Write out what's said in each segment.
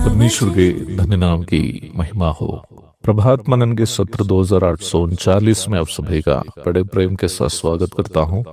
परमेश्वर के धन्य नाम की महिमा हो। प्रभात मनन के सत्र 2839 में आप सभी का बड़े प्रेम के साथ स्वागत करता हूँ।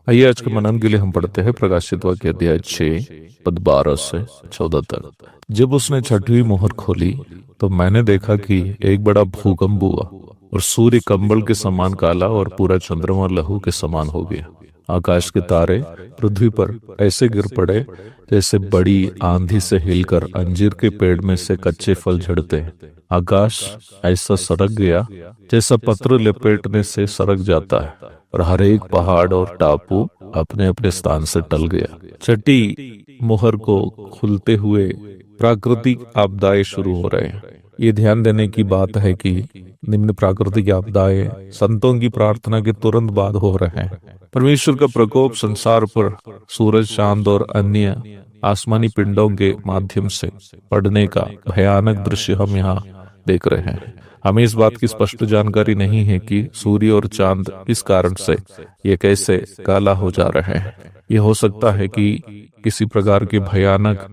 आइए आज के मनन के लिए हम पढ़ते हैं प्रकाशित वाक्य अध्याय 6 पद 12 से 14 तक। जब उसने छठवीं मोहर खोली तो मैंने देखा कि एक बड़ा भूकंप हुआ और सूर्य कंबल के समान काला और पूरा चंद्रमा लहू के समान हो गया। आकाश के तारे पृथ्वी पर ऐसे गिर पड़े जैसे बड़ी आंधी से हिलकर अंजीर के पेड़ में से कच्चे फल झड़ते हैं। आकाश ऐसा सरक गया जैसा पत्र लपेटने से सरक जाता है और हर एक पहाड़ और टापू अपने अपने स्थान से टल गया। छठी मोहर को खुलते हुए प्राकृतिक आपदाएं शुरू हो रहे हैं। ये ध्यान देने की बात है कि निम्न प्राकृतिक आपदाएं संतों की प्रार्थना के तुरंत बाद हो रहे हैं। परमेश्वर का प्रकोप संसार पर सूरज, चांद और अन्य आसमानी पिंडों के माध्यम से पड़ने का भयानक दृश्य हम यहाँ देख रहे हैं। हमें इस बात की स्पष्ट जानकारी नहीं है कि सूर्य और चांद किस कारण से ये कैसे काला हो जा रहे हैं। ये हो सकता है कि किसी प्रकार के भयानक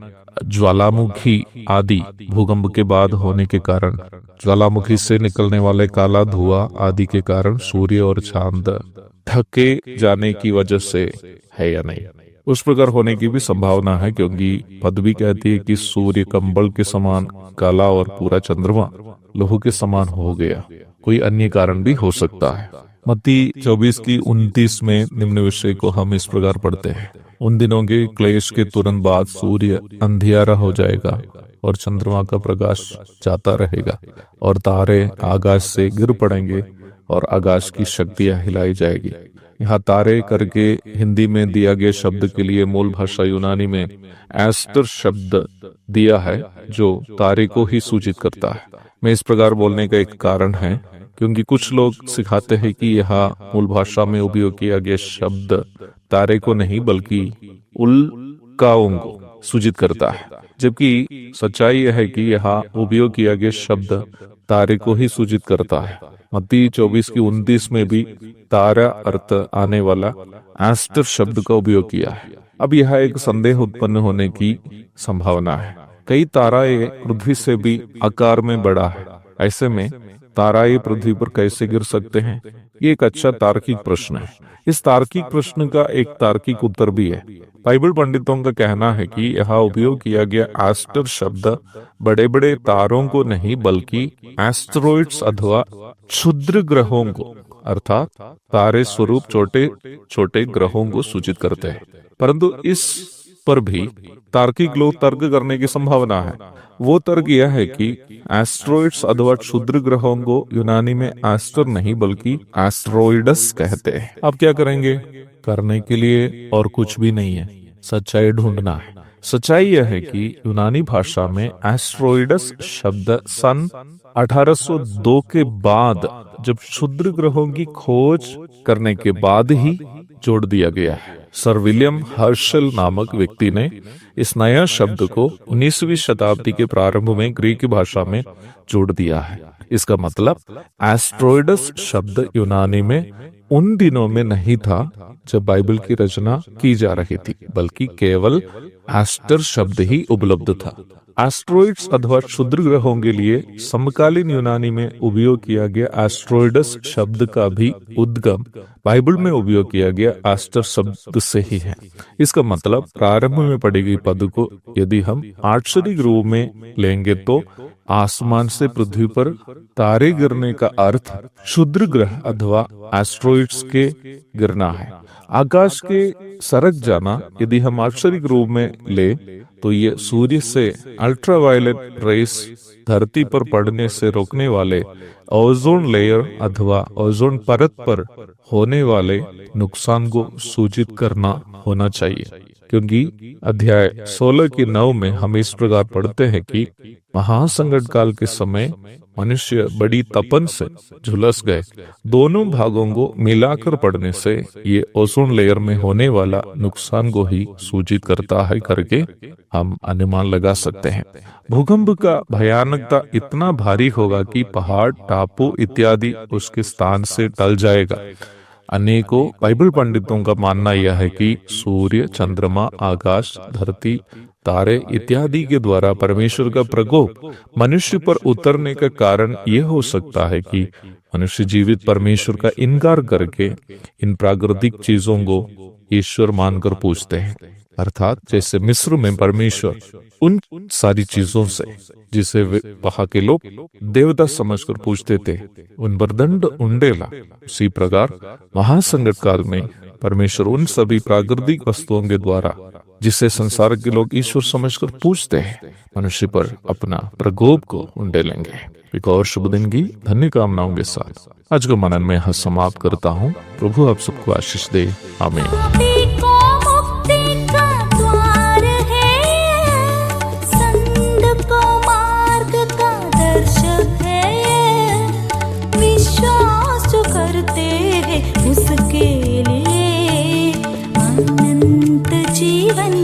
ज्वालामुखी आदि भूकंप के बाद होने के कारण, ज्वालामुखी से निकलने वाले काला धुआं आदि के कारण सूर्य और चांद ढके जाने की वजह से है या नहीं। उस प्रकार होने की भी संभावना है, क्योंकि पद भी कहती है कि सूर्य कंबल के समान काला और पूरा चंद्रमा लहू के समान हो गया। कोई अन्य कारण भी हो सकता है। मत्ती 24:29 में निम्न विषय को हम इस प्रकार पढ़ते हैं। उन दिनों के क्लेश के तुरंत बाद सूर्य अंधियारा हो जाएगा और चंद्रमा का प्रकाश जाता रहेगा और तारे आकाश से गिर पड़ेंगे और आकाश की शक्तियां हिलाई जाएगी। यहाँ तारे करके हिंदी में दिया गया शब्द के लिए मूल भाषा यूनानी में एस्टर शब्द दिया है, जो तारे को ही सूचित करता है। मैं इस प्रकार बोलने का एक कारण है क्योंकि कुछ लोग सिखाते हैं कि यहाँ मूल भाषा में उपयोग किया गया शब्द तारे को नहीं बल्कि उल्काओं को सूचित करता है, जबकि सच्चाई यह है कि यहाँ उपयोग किया गया शब्द तारे को ही सूचित करता है। मत्ती 24:29 में भी तारा अर्थ आने वाला एस्टर शब्द का उपयोग किया है। अब यह एक संदेह उत्पन्न होने की संभावना है। कई ताराएं पृथ्वी से भी आकार में बड़ा है। ऐसे में ताराएं पृथ्वी पर कैसे गिर सकते हैं? ये एक अच्छा तार्किक प्रश्न है। इस तार्किक प्रश्न का एक तार्किक उत्तर भी है। बाइबल पंडितों का कहना है कि यहाँ उपयोग किया गया एस्टर शब्द बड़े बड़े तारों को नहीं बल्कि एस्टेरॉइड्स अथवा क्षुद्र ग्रहों को, अर्थात तारे स्वरूप छोटे छोटे ग्रहों को सूचित करते हैं। परंतु इस पर भी तार्किक लोग तर्क करने की संभावना है। वो तर्क यह है कि एस्टेरॉइड्स अथवा क्षुद्र ग्रहों को यूनानी में एस्टर नहीं बल्कि एस्टेरॉइड्स कहते हैं। अब क्या करेंगे? करने के लिए और कुछ भी नहीं है, सच्चाई ढूंढना है। सच्चाई यह है कि यूनानी भाषा में एस्टेरॉइड्स शब्द सन 1802 के बाद, जब क्षुद्र ग्रहों की खोज करने के बाद ही जोड़ दिया गया है। सर विलियम हर्शल नामक व्यक्ति ने इस नया शब्द को 19वीं शताब्दी के प्रारंभ में ग्रीक भाषा में जोड़ दिया है। इसका मतलब एस्टेरॉइड्स शब्द यूनानी में उन दिनों में नहीं था जब बाइबल की रचना की जा रही थी, बल्कि केवल एस्टर शब्द ही उपलब्ध था। एस्टेरॉइड्स अथवा क्षुद्र ग्रहों के लिए समकालीन यूनानी में उपयोग किया गया एस्टेरॉइड्स शब्द का भी उद्गम बाइबल में उपयोग किया गया एस्टर शब्द से ही है। इसका मतलब प्रारंभ में पढ़ी गई पद को यदि हम आक्षरिक रूप में लेंगे तो आसमान से पृथ्वी पर तारे गिरने का अर्थ क्षुद्र ग्रह अथवा एस्ट्रॉइड्स के गिरना है। आकाश के सरक जाना यदि हम आक्षरिक रूप में ले तो ये सूर्य से अल्ट्रावायलेट रेस धरती पर पड़ने से रोकने वाले ओजोन लेयर अथवा ओजोन परत पर होने वाले नुकसान को सूचित करना होना चाहिए, क्योंकि अध्याय 16 की 9 में हम इस प्रकार पढ़ते हैं कि महासंकट काल के समय मनुष्य बड़ी तपन से झुलस गए। दोनों भागों को मिलाकर पढ़ने से ये ओजोन लेयर में होने वाला नुकसान को ही सूचित करता है करके हम अनुमान लगा सकते हैं। भूकंप का भयानकता इतना भारी होगा कि पहाड़, टापू इत्यादि उसके स्थान से टल जाएगा। अनेकों बाइबल पंडितों का मानना यह है कि सूर्य, चंद्रमा, आकाश, धरती, तारे इत्यादि के द्वारा परमेश्वर का प्रकोप मनुष्य पर उतरने का कारण यह हो सकता है कि मनुष्य जीवित परमेश्वर का इनकार करके इन प्राकृतिक चीजों को ईश्वर मानकर पूजते हैं। अर्थात जैसे मिस्र में परमेश्वर उन सारी चीजों से जिसे वहां के लोग देवता समझकर पूजते थे उन पर दंड उंडेला, उसी प्रकार महासंकट काल में परमेश्वर उन सभी प्राकृतिक वस्तुओं के द्वारा जिसे संसार के लोग ईश्वर समझकर पूजते हैं मनुष्य पर अपना प्रकोप को उंडेलेंगे। एक और शुभ दिन की धन्य कामनाओं के साथ आज का मनन में यह समाप्त करता हूँ। प्रभु आप सबको आशीष दे। आमीन। उसके लिए अनंत जीवन